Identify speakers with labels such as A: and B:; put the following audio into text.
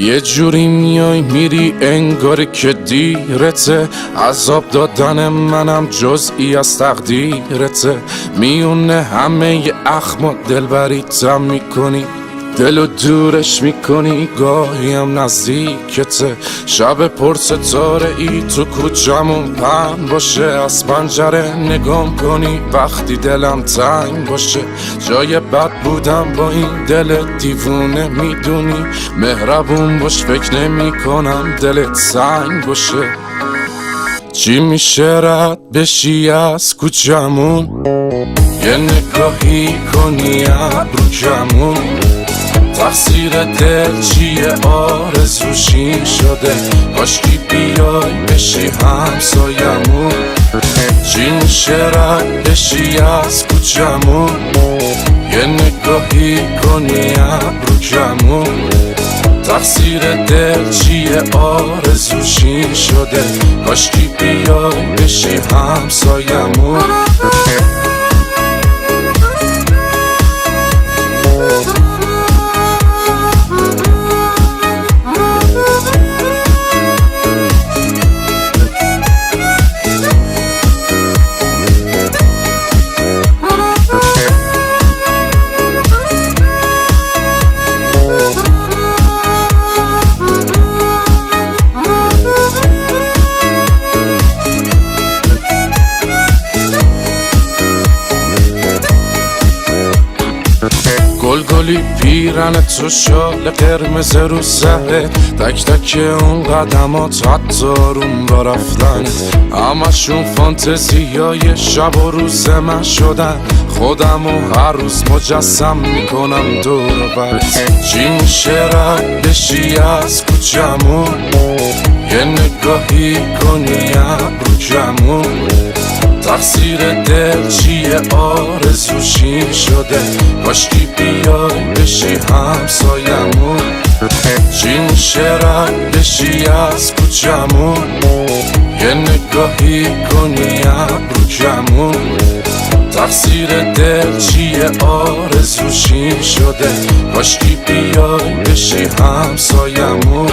A: یه جوری میای میری انگار که دیرته، عذاب دادن منم جزئی از تقدیرته. میونه همه اخم دلبریتم میکنی، دلو دورش میکنی، گاهیم نزدیکته. شب پر ستاره ای تو کوچمون پهن باشه، از پنجره نگام کنی وقتی دلم تنگ باشه. جای بد بودم با این دل دیوونه میدونی، مهربون باش فکر نمی کنم دلت سنگ باشه. چی میشه رد بشی از کوچمون، یه نگاهی کنی ابرو کمون. تقصیر دل چیه آرزوشی شده، کاشکی بیای بشی همسایمون. چی میشه رد بشی از کوچمون، یه نگاهی کنی ابرو کمون. تقصیر دل چیه آرزوشی شده، کاشکی بیای بشی همسایمون. گلگلی پیرن تو شال قرمز رو سره، تک تک اون قدمات حتی روم را رفتن. همشون فانتزیای شب و روز من شدن، خودمو هر روز مجسم میکنم دور و بر. چی میشه رد بشی از کوچمون، یه نگاهی کنی ابرو کمون. تقصیر دل چیه آرزوشی شده، کاشکی بیای بشی همسایمون. چی میشه رد بشی از کوچمون، یه نگاهی کنی ابرو کمون. تقصیر دل چیه آرزوشی شده، کاشکی بیای بشی همسایمون.